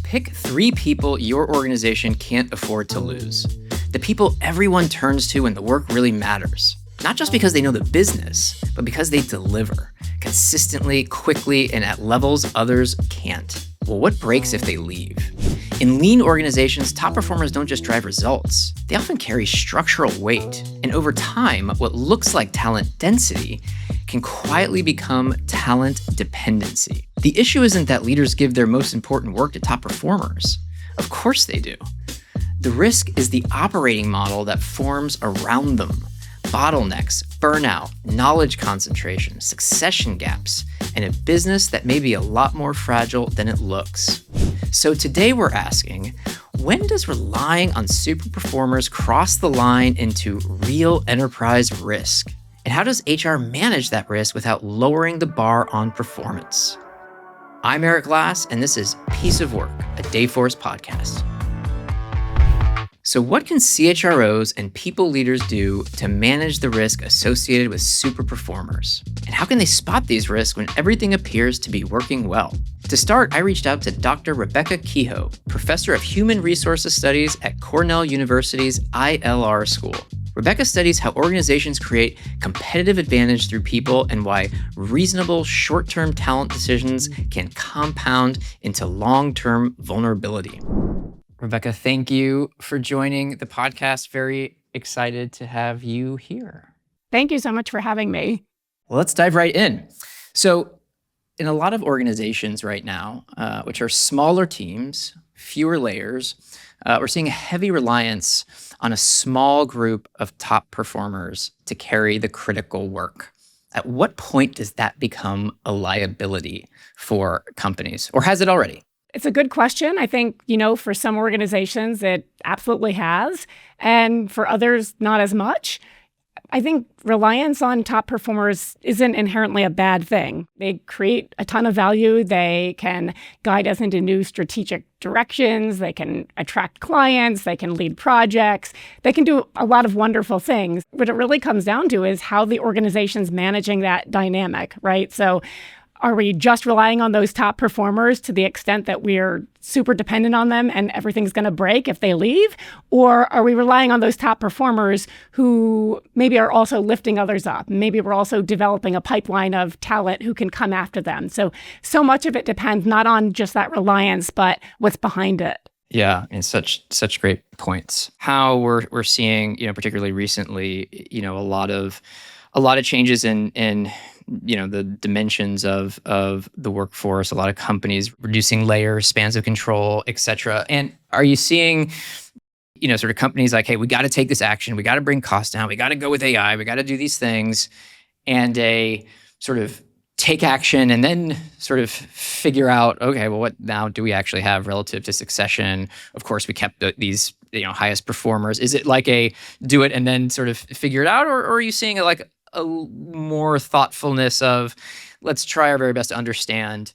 Pick 3 people your organization can't afford to lose. The people everyone turns to when the work really matters. Not just because they know the business, but because they deliver consistently, quickly, and at levels others can't. Well, what breaks if they leave? In lean organizations, top performers don't just drive results. They often carry structural weight. And over time, what looks like talent density can quietly become talent dependency. The issue isn't that leaders give their most important work to top performers. Of course they do. The risk is the operating model that forms around them. Bottlenecks, burnout, knowledge concentration, succession gaps, and a business that may be a lot more fragile than it looks. So today we're asking, when does relying on super performers cross the line into real enterprise risk? And how does HR manage that risk without lowering the bar on performance? I'm Eric Glass, and this is Piece of Work, a Dayforce podcast. So what can CHROs and people leaders do to manage the risk associated with super performers? And how can they spot these risks when everything appears to be working well? To start, I reached out to Dr. Rebecca Kehoe, Professor of Human Resources Studies at Cornell University's ILR School. Rebecca studies how organizations create competitive advantage through people and why reasonable short-term talent decisions can compound into long-term vulnerability. Rebecca, thank you for joining the podcast. Very excited to have you here. Thank you so much for having me. Well, let's dive right in. So in a lot of organizations right now, which are smaller teams, fewer layers, we're seeing a heavy reliance on a small group of top performers to carry the critical work. At what point does that become a liability for companies, or has it already? It's a good question. I think, for some organizations, it absolutely has, and for others, not as much. I think reliance on top performers isn't inherently a bad thing. They create a ton of value. They can guide us into new strategic directions. They can attract clients. They can lead projects. They can do a lot of wonderful things. What it really comes down to is how the organization's managing that dynamic, right? So are we just relying on those top performers to the extent that we're super dependent on them and everything's going to break if they leave? Or are we relying on those top performers who maybe are also lifting others up? Maybe we're also developing a pipeline of talent who can come after them. So much of it depends not on just that reliance, but what's behind it. Yeah, and such great points. How we're seeing, particularly recently, a lot of changes in the dimensions of the workforce, a lot of companies reducing layers, spans of control, et cetera. And are you seeing, sort of companies like, hey, we got to take this action, we got to bring costs down, we got to go with AI, we got to do these things, and they sort of take action and then sort of figure out, okay, well, what now do we actually have relative to succession? Of course, we kept these highest performers. Is it like a do it and then sort of figure it out, or are you seeing it like a more thoughtfulness of let's try our very best to understand,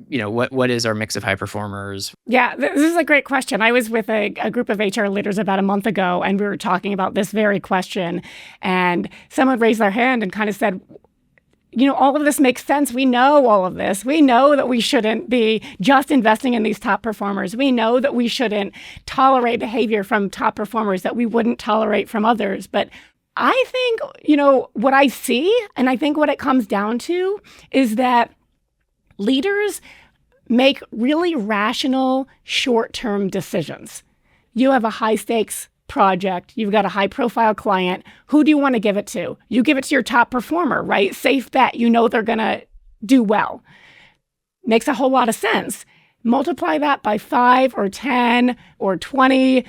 what is our mix of high performers? Yeah, this is a great question. I was with a group of HR leaders about a month ago, and we were talking about this very question. And someone raised their hand and kind of said, all of this makes sense. We know all of this. We know that we shouldn't be just investing in these top performers. We know that we shouldn't tolerate behavior from top performers that we wouldn't tolerate from others. But I think, what I see, and I think what it comes down to is that leaders make really rational short-term decisions. You have a high-stakes project. You've got a high-profile client. Who do you want to give it to? You give it to your top performer, right? Safe bet. They're going to do well. Makes a whole lot of sense. Multiply that by 5 or 10 or 20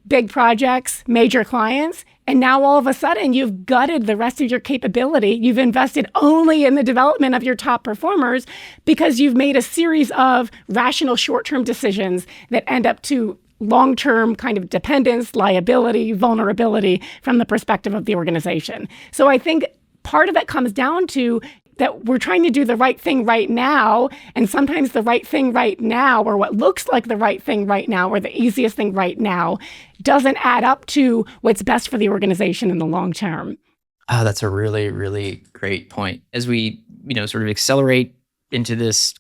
big projects, major clients, and now all of a sudden you've gutted the rest of your capability. You've invested only in the development of your top performers because you've made a series of rational short-term decisions that end up to long-term kind of dependence, liability, vulnerability from the perspective of the organization. So I think part of it comes down to that we're trying to do the right thing right now, and sometimes the right thing right now, or what looks like the right thing right now, or the easiest thing right now, doesn't add up to what's best for the organization in the long term. Oh, that's a really, really great point. As we, sort of accelerate into this,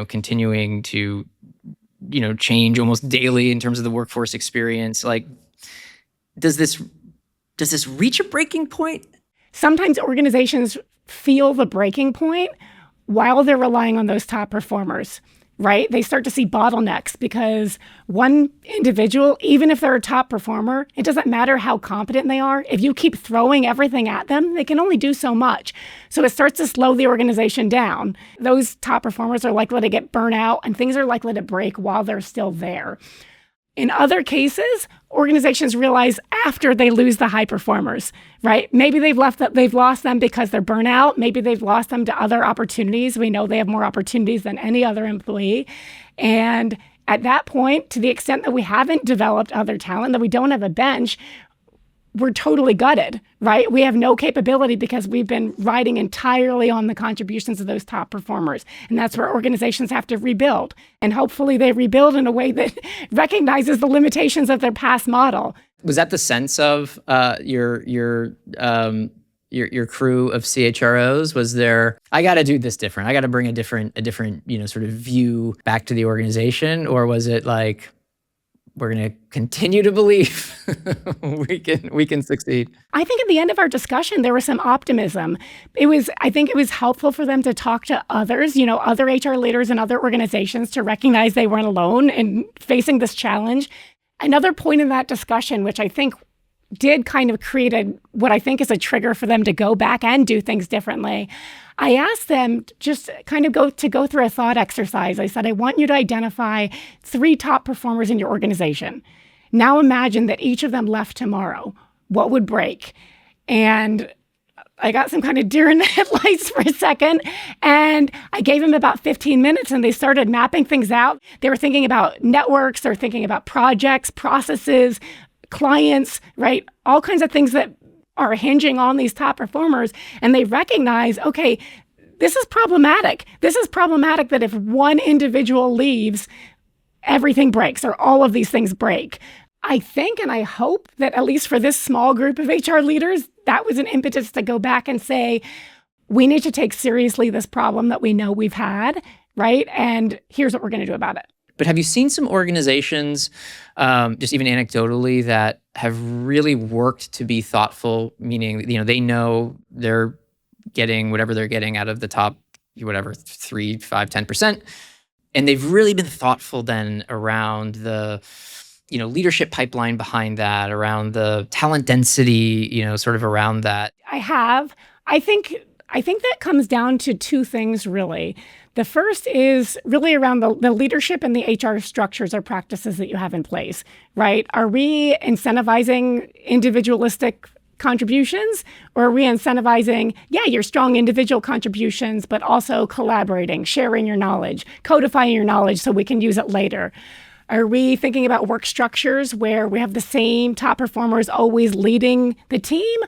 continuing to, change almost daily in terms of the workforce experience. Like, does this reach a breaking point? Sometimes organizations feel the breaking point while they're relying on those top performers, right? They start to see bottlenecks because one individual, even if they're a top performer, it doesn't matter how competent they are. If you keep throwing everything at them, they can only do so much. So it starts to slow the organization down. Those top performers are likely to get burnout and things are likely to break while they're still there. In other cases, organizations realize after they lose the high performers, right? Maybe they've lost them because they're burnout. Maybe they've lost them to other opportunities. We know they have more opportunities than any other employee. And at that point, to the extent that we haven't developed other talent, that we don't have a bench, we're totally gutted, right? We have no capability because we've been riding entirely on the contributions of those top performers. And that's where organizations have to rebuild. And hopefully they rebuild in a way that recognizes the limitations of their past model. Was that the sense of your crew of CHROs? Was there, I got to do this different. I got to bring a different, sort of view back to the organization? Or was it like, we're going to continue to believe we can succeed? I think at the end of our discussion, there was some optimism. I think it was helpful for them to talk to others, other HR leaders and other organizations to recognize they weren't alone in facing this challenge. Another point in that discussion, which I think did kind of create what I think is a trigger for them to go back and do things differently. I asked them just kind of go through a thought exercise. I said, I want you to identify 3 top performers in your organization. Now imagine that each of them left tomorrow. What would break? And I got some kind of deer in the headlights for a second. And I gave them about 15 minutes and they started mapping things out. They were thinking about networks. They're thinking about projects, processes, clients, right? All kinds of things that are hinging on these top performers. And they recognize, okay, this is problematic. This is problematic that if one individual leaves, everything breaks or all of these things break. I think and I hope that at least for this small group of HR leaders, that was an impetus to go back and say, we need to take seriously this problem that we know we've had, right? And here's what we're going to do about it. But have you seen some organizations, just even anecdotally, that have really worked to be thoughtful, meaning, they know they're getting whatever they're getting out of the top, 3, 5, 10%. And they've really been thoughtful then around the, leadership pipeline behind that, around the talent density, sort of around that? I have. I think that comes down to 2 things, really. The first is really around the leadership and the HR structures or practices that you have in place, right? Are we incentivizing individualistic contributions, or are we incentivizing, your strong individual contributions, but also collaborating, sharing your knowledge, codifying your knowledge so we can use it later? Are we thinking about work structures where we have the same top performers always leading the team?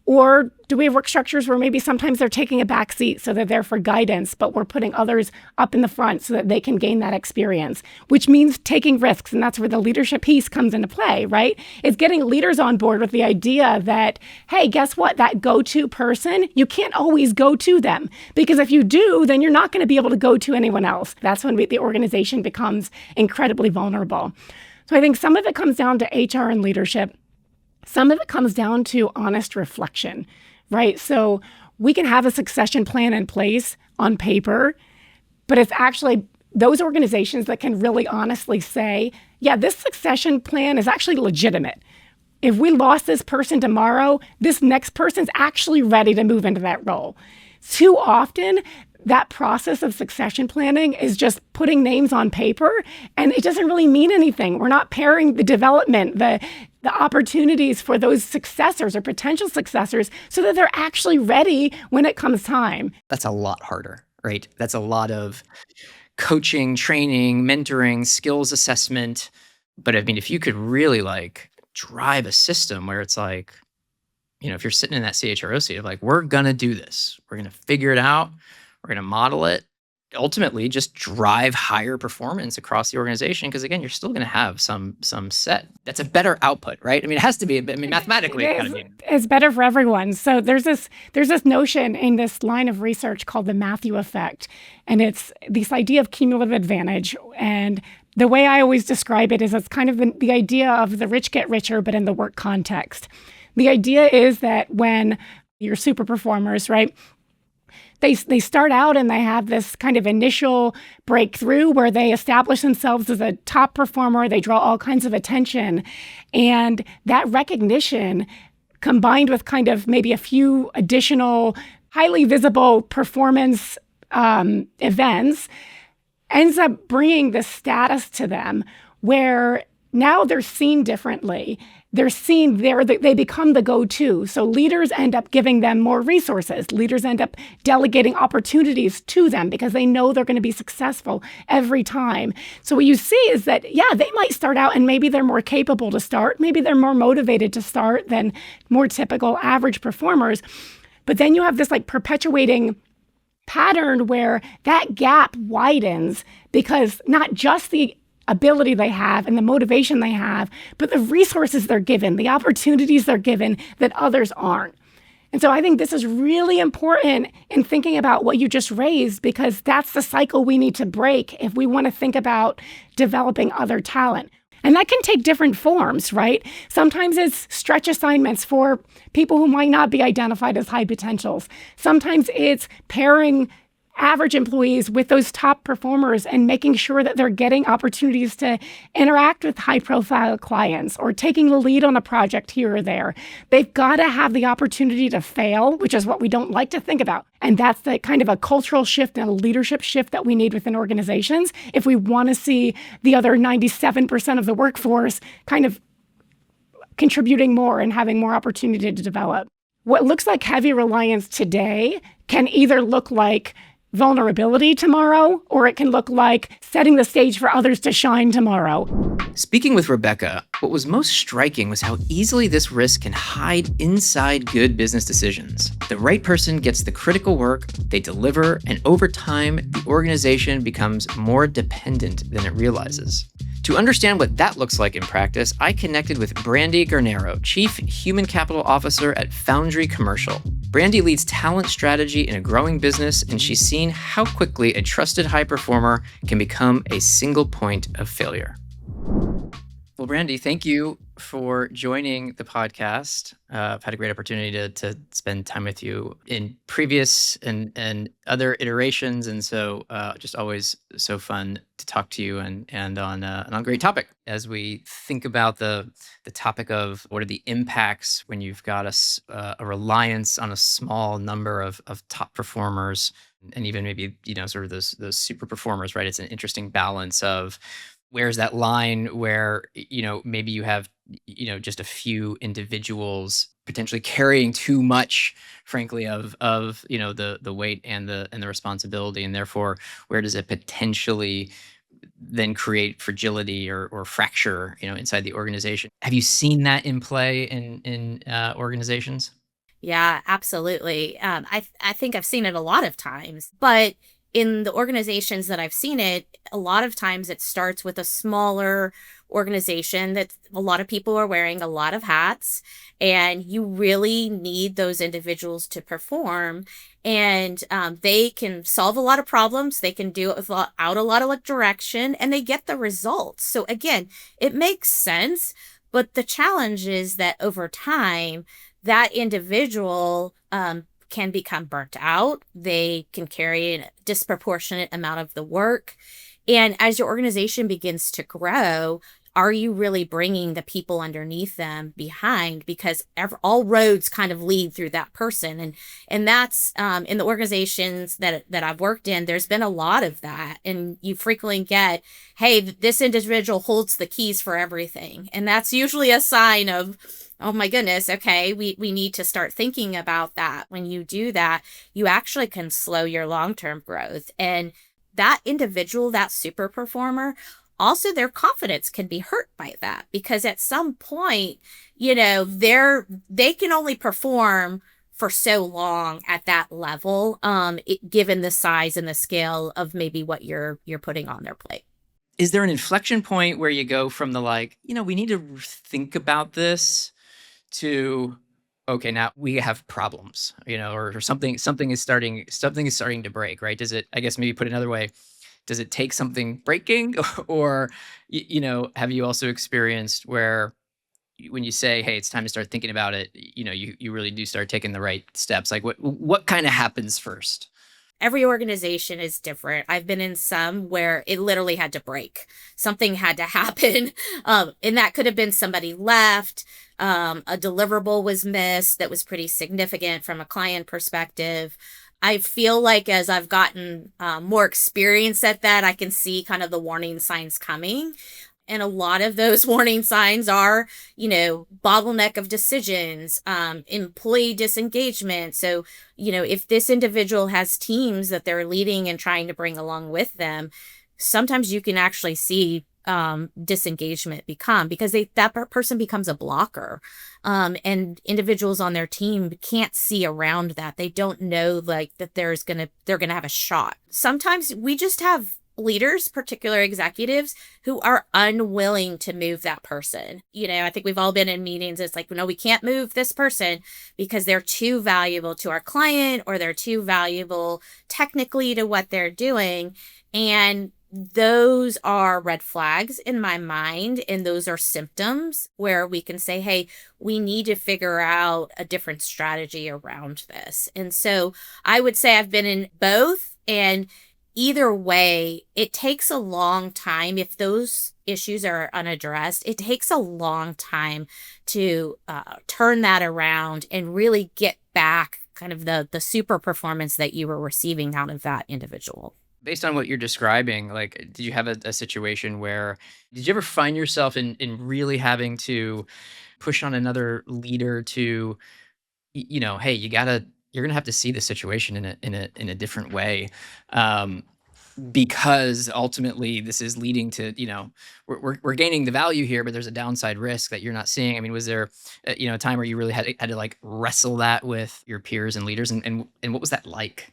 Or do we have work structures where maybe sometimes they're taking a back seat so they're there for guidance, but we're putting others up in the front so that they can gain that experience, which means taking risks. And that's where the leadership piece comes into play, right? It's getting leaders on board with the idea that, hey, guess what? That go-to person, you can't always go to them, because if you do, then you're not going to be able to go to anyone else. That's when the organization becomes incredibly vulnerable. So I think some of it comes down to HR and leadership. Some of it comes down to honest reflection, right? So we can have a succession plan in place on paper, but it's actually those organizations that can really honestly say, this succession plan is actually legitimate. If we lost this person tomorrow, this next person's actually ready to move into that role. Too often, that process of succession planning is just putting names on paper, and it doesn't really mean anything. We're not pairing the development, the opportunities for those successors or potential successors so that they're actually ready when it comes time. That's a lot harder, right? That's a lot of coaching, training, mentoring, skills assessment. But I mean, if you could really drive a system where it's if you're sitting in that CHRO seat of we're going to do this, we're going to figure it out, we're going to model it, ultimately just drive higher performance across the organization. Because again, you're still going to have some set. That's a better output, right? I mean, it has to be. Mathematically, it's better for everyone. So there's this notion in this line of research called the Matthew effect, and it's this idea of cumulative advantage. And The way I always describe it is it's kind of the idea of the rich get richer, but in the work context. The idea is that when you're super performers, right? They start out and they have this kind of initial breakthrough where they establish themselves as a top performer. They draw all kinds of attention. And that recognition, combined with kind of maybe a few additional highly visible performance events, ends up bringing the status to them where now they're seen differently. They're seen there, they become the go-to. So leaders end up giving them more resources. Leaders end up delegating opportunities to them because they know they're going to be successful every time. So what you see is that, yeah, they might start out and maybe they're more capable to start. Maybe they're more motivated to start than more typical average performers. But then you have this like perpetuating pattern where that gap widens because not just the ability they have and the motivation they have, but the resources they're given, the opportunities they're given that others aren't. And so I think this is really important in thinking about what you just raised, because that's the cycle we need to break if we want to think about developing other talent. And that can take different forms, right? Sometimes it's stretch assignments for people who might not be identified as high potentials. Sometimes it's pairing average employees with those top performers and making sure that they're getting opportunities to interact with high-profile clients or taking the lead on a project here or there. They've got to have the opportunity to fail, which is what we don't like to think about. And that's the kind of a cultural shift and a leadership shift that we need within organizations if we want to see the other 97% of the workforce kind of contributing more and having more opportunity to develop. What looks like heavy reliance today can either look like vulnerability tomorrow, or it can look like setting the stage for others to shine tomorrow. Speaking with Rebecca, what was most striking was how easily this risk can hide inside good business decisions. The right person gets the critical work, they deliver, and over time, the organization becomes more dependent than it realizes. To understand what that looks like in practice, I connected with Brandy Garnero, Chief Human Capital Officer at Foundry Commercial. Brandy leads talent strategy in a growing business, and she's seen how quickly a trusted high performer can become a single point of failure. Well, Brandy, thank you for joining the podcast. I've had a great opportunity to spend time with you in previous and other iterations, and so just always so fun to talk to you and on a great topic as we think about the topic of what are the impacts when you've got a reliance on a small number of top performers, and even maybe sort of those super performers, right? It's an interesting balance of where's that line where maybe you have just a few individuals potentially carrying too much, frankly, of the weight and the responsibility, and therefore where does it potentially then create fragility or fracture inside the organization? Have you seen that in play in organizations? Yeah, absolutely. I think I've seen it a lot of times, but in the organizations that I've seen it, a lot of times it starts with a smaller organization that a lot of people are wearing a lot of hats, and you really need those individuals to perform. And they can solve a lot of problems. They can do it without a lot of direction, and they get the results. So again, it makes sense. But the challenge is that over time, that individual can become burnt out. They can carry a disproportionate amount of the work. And as your organization begins to grow, are you really bringing the people underneath them behind? Because all roads kind of lead through that person. And that's in the organizations that I've worked in, there's been a lot of that. And you frequently get, hey, this individual holds the keys for everything. And that's usually a sign of, oh my goodness, okay, we need to start thinking about that. When you do that, you actually can slow your long-term growth. And that individual, that super performer, also their confidence can be hurt by that, because at some point, they can only perform for so long at that level, given the size and the scale of maybe what you're putting on their plate. Is there an inflection point where you go from the we need to think about this to, okay, now we have problems, or something is starting to break, right? Does it, I guess maybe put another way, does it take something breaking? Or, have you also experienced where when you say, hey, it's time to start thinking about it, you really do start taking the right steps? Like what kind of happens first? Every organization is different. I've been in some where it literally had to break. Something had to happen. And that could have been somebody left. A deliverable was missed that was pretty significant from a client perspective. I feel like as I've gotten more experience at that, I can see kind of the warning signs coming. And a lot of those warning signs are, bottleneck of decisions, employee disengagement. So, if this individual has teams that they're leading and trying to bring along with them, sometimes you can actually see disengagement because that person becomes a blocker. And individuals on their team can't see around that. They don't know that they're going to have a shot. Sometimes we just have leaders, particular executives, who are unwilling to move that person. I think we've all been in meetings. It's like, no, we can't move this person because they're too valuable to our client or they're too valuable technically to what they're doing. And those are red flags in my mind. And those are symptoms where we can say, hey, we need to figure out a different strategy around this. And so I would say I've been in both, and either way, it takes a long time. If those issues are unaddressed, it takes a long time to turn that around and really get back kind of the super performance that you were receiving out of that individual. Based on what you're describing, like, did you have a situation where, did you ever find yourself in really having to push on another leader to, hey, you're gonna have to see the situation in a different way, because ultimately this is leading to, we're gaining the value here, but there's a downside risk that you're not seeing. I mean, was there a time where you really had to like wrestle that with your peers and leaders, and what was that like?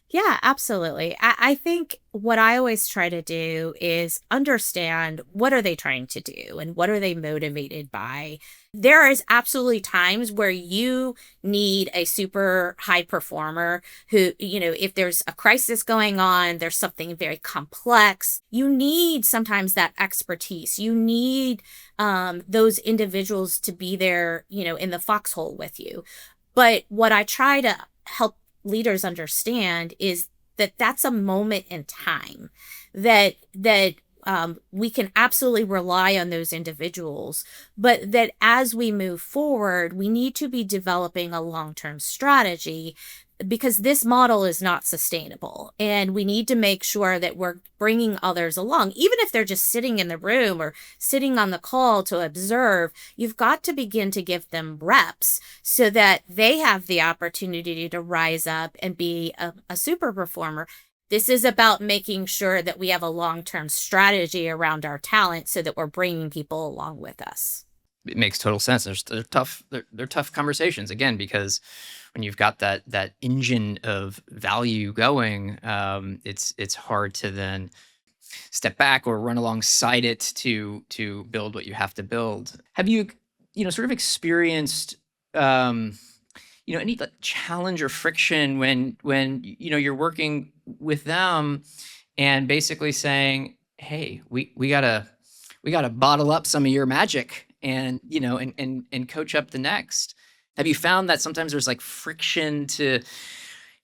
Yeah, absolutely. I think what I always try to do is understand what are they trying to do and what are they motivated by. There is absolutely times where you need a super high performer who, if there's a crisis going on, there's something very complex, you need sometimes that expertise. You need those individuals to be there, in the foxhole with you. But what I try to help leaders understand is that that's a moment in time that we can absolutely rely on those individuals, but that as we move forward, we need to be developing a long-term strategy, because this model is not sustainable. And we need to make sure that we're bringing others along, even if they're just sitting in the room or sitting on the call to observe. You've got to begin to give them reps so that they have the opportunity to rise up and be a super performer. This is about making sure that we have a long-term strategy around our talent so that we're bringing people along with us. It makes total sense. They're tough. They're tough conversations, again, because when you've got that engine of value going, it's hard to then step back or run alongside it to build what you have to build. Have you sort of experienced any like challenge or friction when you're working with them and basically saying, hey, we gotta bottle up some of your magic and and coach up the next? Have you found that sometimes there's like friction to,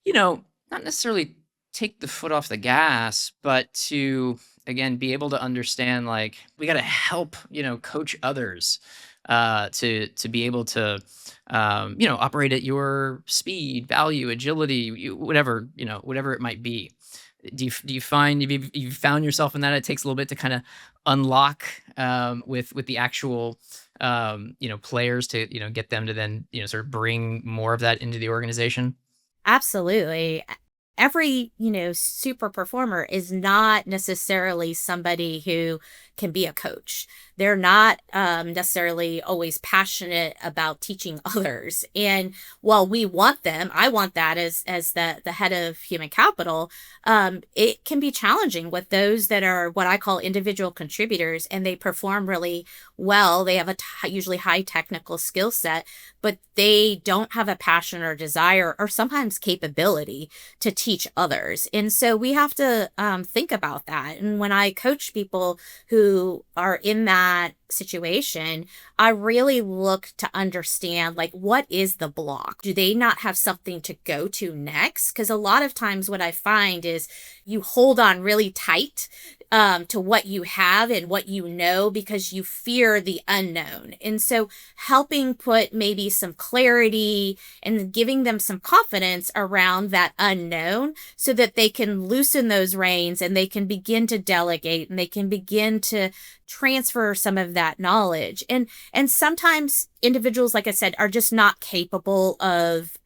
not necessarily take the foot off the gas, but to, again, be able to understand, like, we got to help, coach others to be able to, operate at your speed, value, agility, whatever it might be. Do you find you've found yourself in that? It takes a little bit to kind of unlock with the actual players to get them to then sort of bring more of that into the organization. Absolutely. Every, super performer is not necessarily somebody who can be a coach. They're not necessarily always passionate about teaching others. And while we want them, I want that as the head of human capital, it can be challenging with those that are what I call individual contributors, and they perform really well. They have a usually high technical skill set, but they don't have a passion or desire or sometimes capability to teach teach others. And so we have to think about that. And when I coach people who are in that situation, I really look to understand, like, what is the block? Do they not have something to go to next? Because a lot of times what I find is you hold on really tight to what you have and what you know because you fear the unknown. And so helping put maybe some clarity and giving them some confidence around that unknown so that they can loosen those reins and they can begin to delegate and they can begin to transfer some of that knowledge. And sometimes individuals, like I said, are just not capable of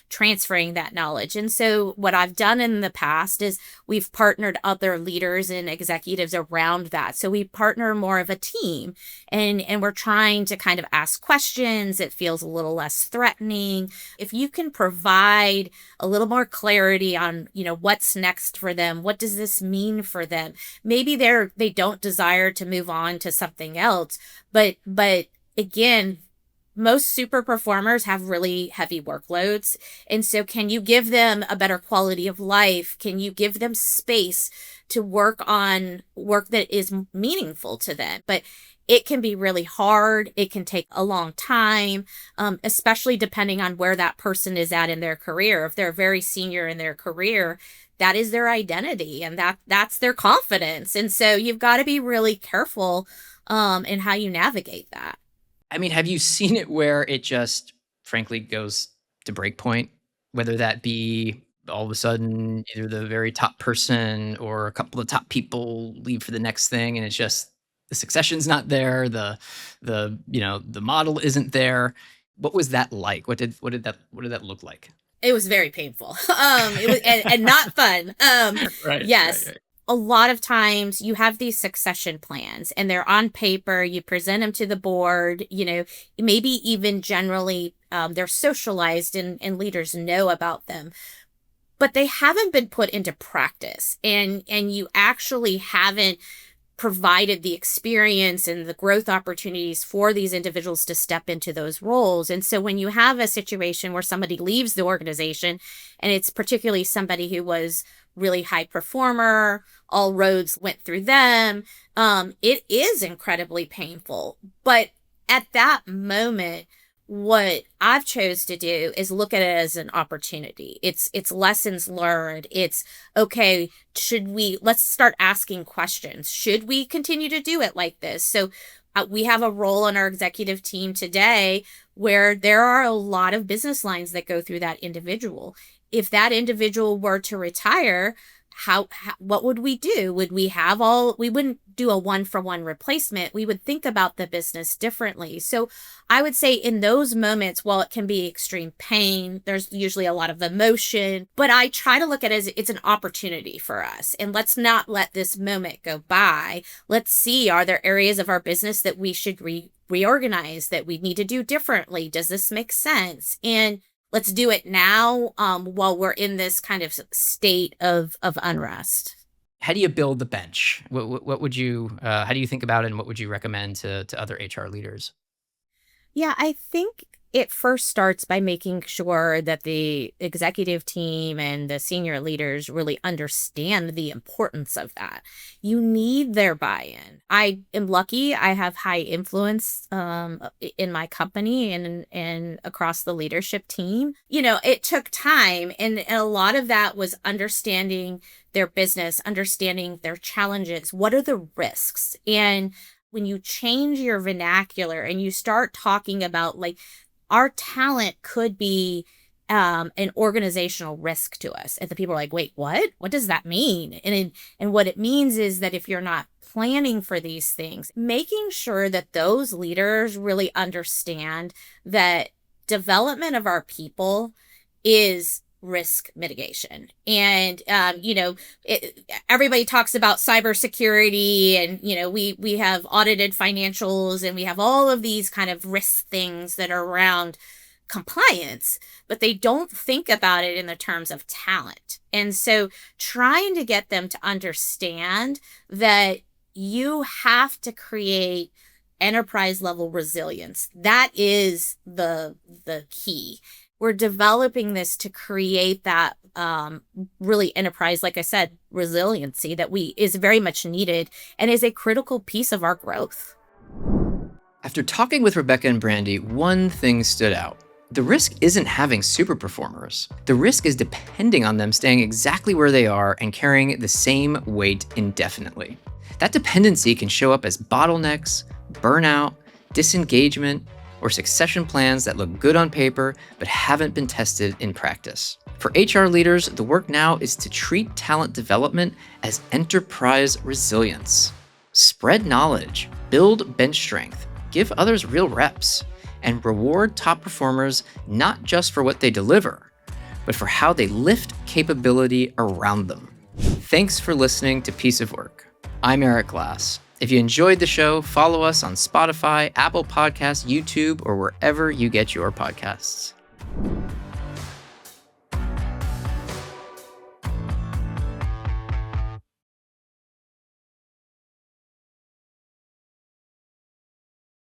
transferring that knowledge. And so what I've done in the past is we've partnered other leaders and executives around that. So we partner more of a team and we're trying to kind of ask questions. It feels a little less threatening. If you can provide a little more clarity on, what's next for them, what does this mean for them? Maybe they don't desire to move on to something else, but again, most super performers have really heavy workloads. And so can you give them a better quality of life? Can you give them space to work on work that is meaningful to them? But it can be really hard. It can take a long time, especially depending on where that person is at in their career. If they're very senior in their career, that is their identity and that's their confidence. And so you've got to be really careful in how you navigate that. I mean, have you seen it where it just frankly goes to break point, whether that be all of a sudden either the very top person or a couple of top people leave for the next thing and it's just the succession's not there, the model isn't there. What was that like? What did that look like? It was very painful. It was and not fun. Right. Yes. Right. A lot of times you have these succession plans and they're on paper, you present them to the board, maybe even generally they're socialized and leaders know about them, but they haven't been put into practice and you actually haven't provided the experience and the growth opportunities for these individuals to step into those roles. And so when you have a situation where somebody leaves the organization, and it's particularly somebody who was really high performer, all roads went through them, it is incredibly painful. But at that moment, what I've chose to do is look at it as an opportunity. It's lessons learned. It's okay. Let's start asking questions. Should we continue to do it like this? So we have a role on our executive team today where there are a lot of business lines that go through that individual. If that individual were to retire, what would we do? We wouldn't do a one-for-one replacement. We would think about the business differently. So I would say in those moments, while it can be extreme pain, there's usually a lot of emotion, but I try to look at it as it's an opportunity for us. And let's not let this moment go by. Let's see, are there areas of our business that we should reorganize, that we need to do differently? Does this make sense? And let's do it now while we're in this kind of state of unrest. How do you build the bench? What would you, how do you think about it and what would you recommend to other HR leaders? Yeah, I think it first starts by making sure that the executive team and the senior leaders really understand the importance of that. You need their buy-in. I am lucky. I have high influence in my company and across the leadership team. It took time, and a lot of that was understanding their business, understanding their challenges. What are the risks? And when you change your vernacular and you start talking about like, our talent could be an organizational risk to us. And the people are like, wait, what? What does that mean? And what it means is that if you're not planning for these things, making sure that those leaders really understand that development of our people is risk mitigation. And, everybody talks about cybersecurity and, we have audited financials and we have all of these kind of risk things that are around compliance, but they don't think about it in the terms of talent. And so trying to get them to understand that you have to create enterprise level resilience. That is the key. we're developing this to create that really enterprise, like I said, resiliency that is very much needed and is a critical piece of our growth. After talking with Rebecca and Brandy, one thing stood out. The risk isn't having super performers. The risk is depending on them staying exactly where they are and carrying the same weight indefinitely. That dependency can show up as bottlenecks, burnout, disengagement, or succession plans that look good on paper but haven't been tested in practice. For HR leaders, the work now is to treat talent development as enterprise resilience. Spread knowledge, build bench strength, give others real reps, and reward top performers not just for what they deliver, but for how they lift capability around them. Thanks for listening to Piece of Work. I'm Eric Glass. If you enjoyed the show, follow us on Spotify, Apple Podcasts, YouTube, or wherever you get your podcasts.